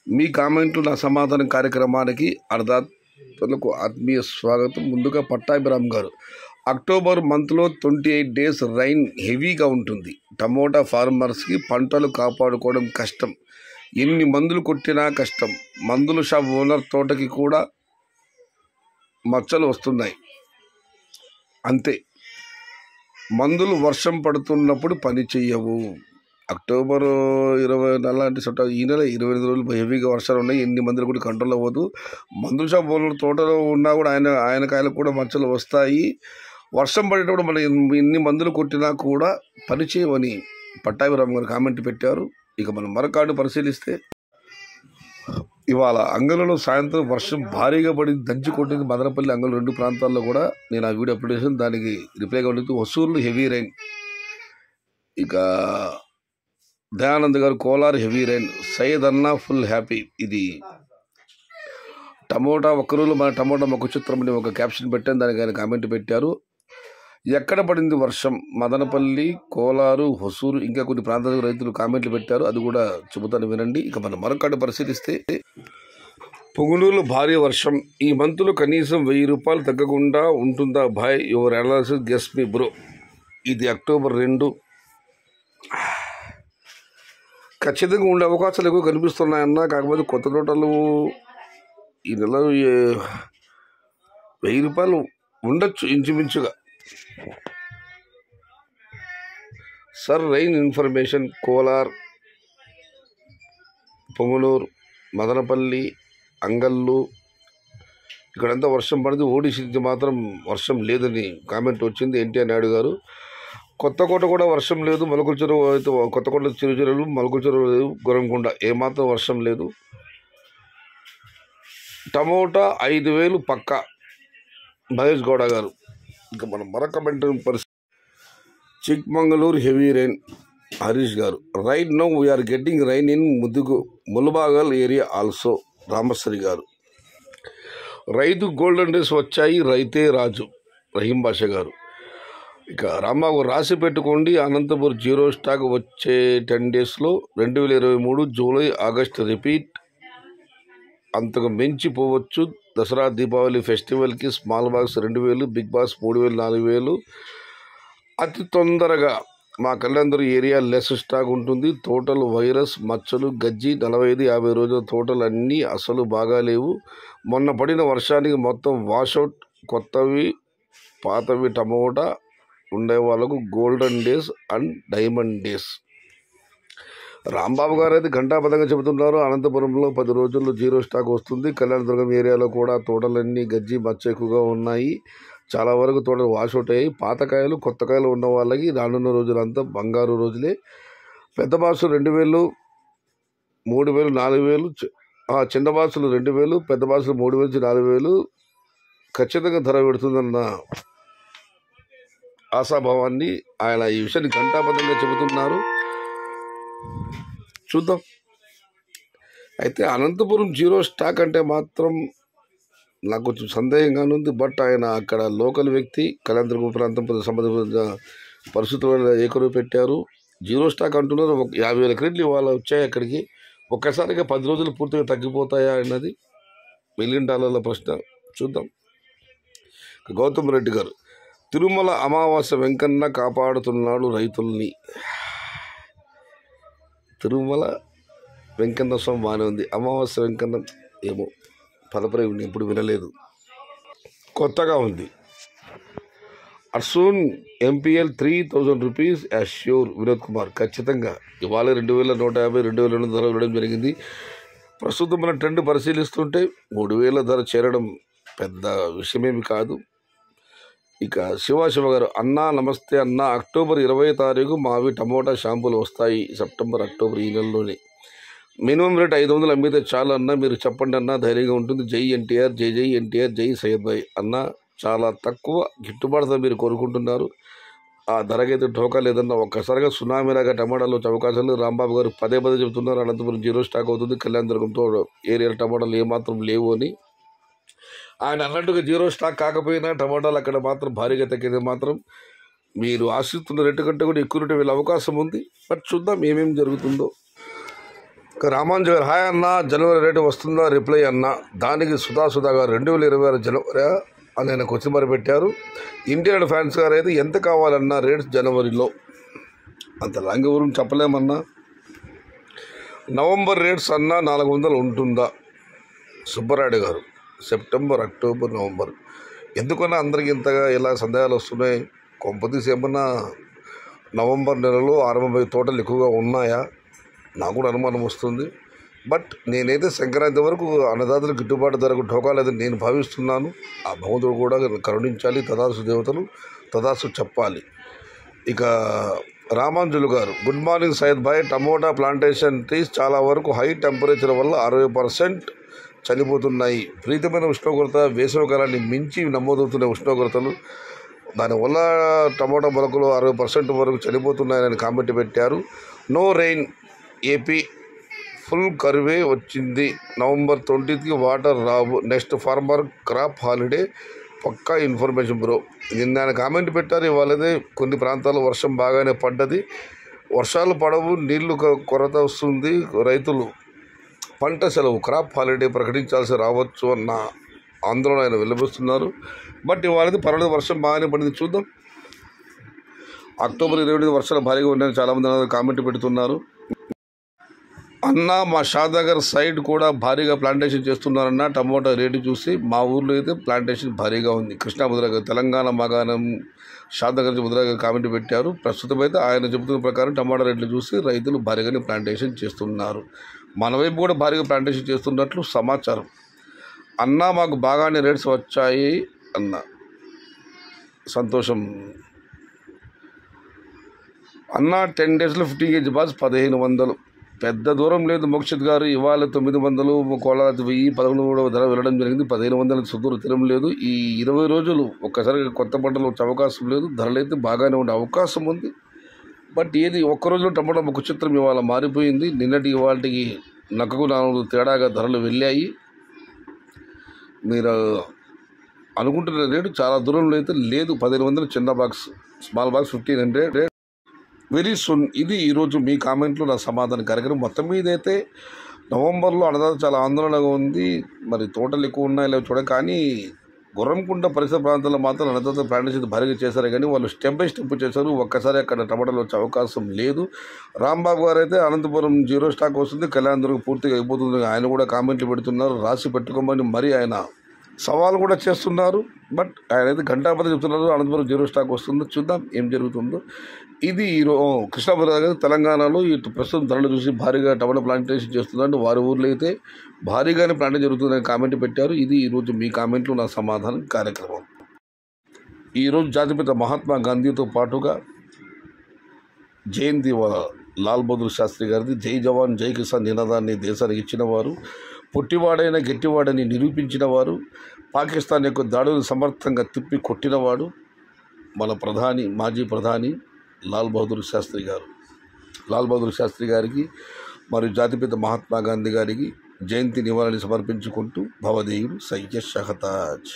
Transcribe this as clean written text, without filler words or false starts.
మీ కామెంట్లు నా సమాధానం కార్యక్రమానికి అర్ధాత్మలకు ఆత్మీయ స్వాగతం. ముందుగా పట్టాభిరామ్ గారు, అక్టోబర్ మంత్లో 28 డేస్ రైన్ హెవీగా ఉంటుంది. టమోటా ఫార్మర్స్కి పంటలు కాపాడుకోవడం కష్టం. ఎన్ని మందులు కొట్టినా కష్టం. మందుల షాప్ ఓనర్ తోటకి కూడా మచ్చలు వస్తున్నాయి. అంతే, మందులు వర్షం పడుతున్నప్పుడు పని చెయ్యవు. అక్టోబర్ 24 అంటే ఈ నెల 28 రోజులు హెవీగా వర్షాలు ఉన్నాయి. ఎన్ని మందులు కూడా కంట్రోల్ అవ్వదు. మందుల షాప్ ఓనర్ తోటలో ఉన్నా కూడా ఆయన కాయలకు కూడా మచ్చలు వస్తాయి. వర్షం పడేటప్పుడు మనం ఎన్ని మందులు కొట్టినా కూడా పని చేయవని పట్టాభిరామ్ గారు కామెంట్ పెట్టారు. ఇక మనం మరొకటి పరిశీలిస్తే, ఇవాళ అంగళ్ళలో సాయంత్రం వర్షం భారీగా పడింది, దంచి కొట్టింది. మదనపల్లి, అంగళ్ళు 2 ప్రాంతాల్లో కూడా నేను ఆ వీడియో అప్లోడ్ చేసాను. దానికి రిప్లైగా ఉంటుంది హొసూరులో హెవీ రైన్. ఇక దయానంద్ గారు, కోలార్ హెవీ రైన్. సయ్యద్ అన్న ఫుల్ హ్యాపీ. ఇది టమోటా ఒక్కరోజు మన టమోటా మొక్క చిత్రం అని ఒక క్యాప్షన్ పెట్టాను, దానికి ఆయన కామెంట్ పెట్టారు. ఎక్కడ పడింది వర్షం? మదనపల్లి, కోలారు, హొసూరు, ఇంకా కొన్ని ప్రాంతాలకు రైతులు కామెంట్లు పెట్టారు. అది కూడా చెబుతాను, వినండి. ఇక మనం మరొకటి పరిశీలిస్తే, పొంగునూరులో భారీ వర్షం. ఈ మంత్లో కనీసం 1000 రూపాయలు తగ్గకుండా ఉంటుందా? భాయ్ your analysis guess me bro. ఇది అక్టోబర్ 2. ఖచ్చితంగా ఉండే అవకాశాలు ఎక్కువ కనిపిస్తున్నాయన్న. కాకపోతే కొత్త తోటలు ఈ నెల 1000 రూపాయలు ఉండొచ్చు ఇంచుమించుగా. Sir rain information. Kolar, Pongunuru, Madanapalle, Angallu ఇక్కడంతా వర్షం పడింది. ఓడిసి మాత్రం వర్షం లేదని కామెంట్ వచ్చింది ఎన్టీఆర్ నాయుడు గారు. కొత్తకోట కూడా వర్షం లేదు. మలకుల చెరువు అయితే కొత్తకోట చిరుచెరువులు, మలకుల చెరువు లేదు. గొరంకొండ ఏమాత్రం వర్షం లేదు. టమోటా 5000 పక్కా, మహేష్ గౌడ గారు. ఇంకా మనం మరొక కమెంట్ పరిస్థితి, చిక్మంగళూరు హెవీ రైన్, హరీష్ గారు. Right now we're getting rain in Mulbagal area also, Ramasri గారు. రైతు గోల్డెన్ డేస్ వచ్చాయి, రైతే రాజు, రహీం బాషా గారు. ఇక రాంబాబు రాసి పెట్టుకోండి, అనంతపురం జీరో స్టాక్ వచ్చే 10 డేస్లో 2023 జూలై ఆగస్టు రిపీట్, అంతకు మించిపోవచ్చు. దసరా దీపావళి ఫెస్టివల్కి స్మాల్ బాక్స్ 2000, బిగ్ బాక్స్ 3000, 4000. అతి తొందరగా మా కళ్యాణదుర్గం ఏరియా లెస్ స్టాక్ ఉంటుంది. తోటలు వైరస్, మచ్చలు, గజ్జి 45-50 రోజుల తోటలు అన్నీ అసలు బాగాలేవు. మొన్న పడిన వర్షానికి మొత్తం వాషౌట్. కొత్తవి పాతవి టమోటా ఉండే వాళ్ళకు golden days and diamond days. Rambabu గారు అయితే ఘంటాపథంగా చెబుతున్నారు. అనంతపురంలో 10 రోజుల్లో జీరో స్టాక్ వస్తుంది. కళ్యాణదుర్గం ఏరియాలో కూడా తోటలన్నీ గజ్జి, మచ్చ ఎక్కువగా ఉన్నాయి. చాలా వరకు తోటలు వాషౌట్ అయ్యాయి. పాతకాయలు, కొత్త కాయలు ఉన్న వాళ్ళకి రానున్న రోజులంతా బంగారు రోజులే. పెద్ద బాక్సులు 2000, 3000, 4000. చిన్న బాక్సులు 2000, పెద్ద బాక్సులు 3000 నుంచి 4000 ఖచ్చితంగా ధర పెడుతుందన్న ఆశాభావాన్ని ఆయన ఈ విషయాన్ని ఘంటాపథంగా చెబుతున్నారు. చూద్దాం. అయితే అనంతపురం జీరో స్టాక్ అంటే మాత్రం నాకు కొంచెం సందేహంగానే ఉంది. బట్ ఆయన అక్కడ లోకల్ వ్యక్తి, కళ్యాణదుర్గం ప్రాంతం సంబంధించిన పరిస్థితులు ఏకరువు పెట్టారు. జీరో స్టాక్ అంటున్నారు. 50,000 క్రేట్లు ఇవాళ వచ్చాయి అక్కడికి. ఒక్కసారిగా 10 రోజులు పూర్తిగా తగ్గిపోతాయా అన్నది $1 మిలియన్ ప్రశ్న. చూద్దాం. గౌతమ్ రెడ్డి గారు, తిరుమల అమావాస్య వెంకన్న కాపాడుతున్నాడు రైతుల్ని. తిరుమల వెంకన్న స్వామి బాగానే ఉంది. అమావాస్య వెంకన్న ఏమో పదప్రయోగం ఎప్పుడు వినలేదు, కొత్తగా ఉంది. అర్సూన్ MPL 3000 rupees assure. Vinod Kumar, ఖచ్చితంగా ఇవాళ 2150, 2200 ధర ఇవ్వడం జరిగింది. ప్రస్తుతం మన ట్రెండ్ పరిశీలిస్తుంటే 3000 ధర చేరడం పెద్ద విషయమేమి కాదు. ఇక శివ గారు, అన్నా నమస్తే అన్న. అక్టోబర్ 20వ తారీఖు మావి టమోటా షాంపూలు వస్తాయి. సెప్టెంబర్, అక్టోబర్ ఈ నెలలోనే. మినిమం రేట్ 500 అమ్మితే చాలు అన్న, మీరు చెప్పండి అన్న, ధైర్యంగా ఉంటుంది. జై ఎన్టీఆర్, జై జై ఎన్టీఆర్, జై సయ్యద్ భాయ్. అన్న చాలా తక్కువ గిట్టుబాటుతో మీరు కోరుకుంటున్నారు. ఆ ధరకైతే ఢోకా లేదన్న. ఒక్కసారిగా సునామీలాగా టమాటాలు వచ్చే అవకాశాలు రాంబాబు గారు పదే చెబుతున్నారు. అనంతపురం జీరో స్టాక్ అవుతుంది. కళ్యాణదుర్గంతో ఏరియా టమాటాలు ఏమాత్రం లేవు అని. ఆయన అన్నట్టుగా జీరో స్టాక్ కాకపోయినా టమాటాలు అక్కడ మాత్రం భారీగా తగ్గింది. మాత్రం మీరు ఆశిస్తున్న రేటు కంటే కూడా ఎక్కువ రేటు వెళ్ళే అవకాశం ఉంది. బట్ చూద్దాం ఏమేమి జరుగుతుందో. రామాంజు గారు హాయ్ అన్న, జనవరి రేటు వస్తుందా రిప్లై అన్న. దానికి సుధా గారు 2026 జనవరి అని ఆయన క్వశ్చన్ మరి పెట్టారు. ఇండియన్ ఫ్యాన్స్ గారు అయితే ఎంత కావాలన్నా రేట్స్ జనవరిలో అంత లాంగ్ గురించి చెప్పలేమన్నా. నవంబర్ రేట్స్ అన్నా 400 ఉంటుందా సుబ్బరాయుడు గారు. సెప్టెంబర్, అక్టోబర్, నవంబర్ ఎందుకన్నా అందరికి ఇంతగా ఇలా సందేహాలు వస్తున్నాయి? కొంపతీసి ఏమన్నా నవంబర్ నెలలో ఆరంభమై తోటలు ఎక్కువగా ఉన్నాయా? నాకు కూడా అనుమానం వస్తుంది. బట్ నేనైతే సంక్రాంతి వరకు అన్నదాతలకు గిట్టుబాటు ధరకు ఢోకా లేదని నేను భావిస్తున్నాను. ఆ భగవంతుడు కూడా కరుణించాలి, తదాసు దేవతలు తదాసు చెప్పాలి. ఇక రామాంజులు గారు గుడ్ మార్నింగ్ సయ్యద్ భాయ్. టమోటా ప్లాంటేషన్ ట్రీస్ చాలా వరకు హై టెంపరేచర్ వల్ల 60% చనిపోతున్నాయి. ప్రీతమైన ఉష్ణోగ్రత, వేసవికాలాన్ని మించి నమోదవుతున్న ఉష్ణోగ్రతలు, దానివల్ల టమోటా మొలకలు 60% వరకు చనిపోతున్నాయని కామెంట్ పెట్టారు. నో రెయిన్ ఏపీ ఫుల్ కరువే వచ్చింది. నవంబర్ 20కి వాటర్ రావు. నెక్స్ట్ ఫార్మర్ క్రాప్ హాలిడే పక్కా ఇన్ఫర్మేషన్ బ్రో. నిన్న ఆయన కామెంట్ పెట్టారు. ఇవాళదే కొన్ని ప్రాంతాల్లో వర్షం బాగానే పడ్డది. వర్షాలు పడవు, నీళ్లు కొరత వస్తుంది. రైతులు పంట సెలవు క్రాప్ హాలిడే ప్రకటించాల్సి రావచ్చు అన్న ఆందోళన ఆయన వెలువరుస్తున్నారు. బట్ ఇవాళది పర్వాలేదు, వర్షం బాగానే పడింది. చూద్దాం. అక్టోబర్ 28 వర్షాలు భారీగా ఉన్నాయని చాలామంది కామెంట్ పెడుతున్నారు. అన్న మా షాద్నగర్ సైడ్ కూడా భారీగా ప్లాంటేషన్ చేస్తున్నారన్న. టమోటా రేటు చూసి మా ఊర్లో అయితే ప్లాంటేషన్ భారీగా ఉంది. కృష్ణా ముద్రగారు తెలంగాణ మాగాణం షాద్నగర్ ముద్రగారు కామెంట్ పెట్టారు. ప్రస్తుతం అయితే ఆయన చెబుతున్న ప్రకారం టమాటా రేట్లు చూసి రైతులు భారీగానే ప్లాంటేషన్ చేస్తున్నారు. మన వైపు కూడా భారీగా ప్లాంటేషన్ చేస్తున్నట్లు సమాచారం. అన్న మాకు బాగానే రేట్స్ వచ్చాయి అన్న. సంతోషం అన్న. 10 daysలో 50 kg బాస్ 1500. పెద్ద దూరం లేదు మోక్షిత్ గారు. ఇవాళ 900, కోలార్ 1000, 1100 ధర వెళ్ళడం జరిగింది. 1500 సుదూర తీరం లేదు. ఈ 20 రోజులు ఒక్కసారిగా కొత్త పంటలు వచ్చే అవకాశం లేదు. ధరలు అయితే బాగానే ఉండే అవకాశం ఉంది. బట్ ఏది ఒక్కరోజులో టమాటా ముఖ చిత్రం ఇవాళ మారిపోయింది. నిన్నటి ఇవాళకి నక్కకు 4 తేడాగా ధరలు వెళ్ళాయి. మీరు అనుకుంటున్న రేటు చాలా దూరంలో అయితే లేదు. 1500 చిన్న box, small box 1500 very soon. ఇది ఈరోజు మీ కామెంట్లో నా సమాధాన కార్యక్రమం. మొత్తం మీద అయితే నవంబర్లో అన్నదాత చాలా ఆందోళనగా ఉంది. మరి తోటలు ఎక్కువ ఉన్నాయో లేవో చూడ, కానీ గుర్రంకుంట పరిసర ప్రాంతాల్లో మాత్రం అన్నదాత ప్లాంటేషన్ భారీగా చేశారు. కానీ వాళ్ళు స్టెప్ బై స్టెప్ చేశారు. ఒక్కసారి అక్కడ టమాటాలు వచ్చే అవకాశం లేదు. రాంబాబు గారు అయితే అనంతపురం 0 స్టాక్ వస్తుంది, కళ్యాణదుర్గం పూర్తిగా అయిపోతుంది ఆయన కూడా కామెంట్లు పెడుతున్నారు. రాసి పెట్టుకోమని మరి ఆయన సవాల్ కూడా చేస్తున్నారు. బట్ ఆయన అయితే గంటాపతి చెప్తున్నారు అనంతపురం 0 స్టాక్ వస్తుంది. చూద్దాం ఏం జరుగుతుందో. ఇది కృష్ణాపురం తెలంగాణలో ఇటు ప్రస్తుతం ధరలు చూసి భారీగా టమాటా ప్లాంటేషన్ చేస్తుందంటే వారి ఊర్లో అయితే భారీగానే ప్లాంటేషన్ జరుగుతుందని కామెంట్ పెట్టారు. ఇది ఈరోజు మీ కామెంట్లో నా సమాధానం కార్యక్రమం. ఈరోజు జాతిపిత మహాత్మా గాంధీతో పాటుగా జయంతి లాల్ బహదూర్ శాస్త్రి గారిది. జై జవాన్ జై కిసాన్ నినాదాన్ని దేశానికి ఇచ్చినవారు, పొట్టివాడైన గట్టివాడని నిరూపించిన వారు, పాకిస్తాన్ యొక్క దాడులను సమర్థంగా తిప్పి కొట్టినవాడు మన మాజీ ప్రధాని లాల్ బహదూర్ శాస్త్రి గారు. లాల్ బహదూర్ శాస్త్రి గారికి మరియు జాతిపిత మహాత్మా గాంధీ గారికి జయంతి నివాళిని సమర్పించుకుంటూ భవదేయుడు సయ్యద్ షహతాజ్.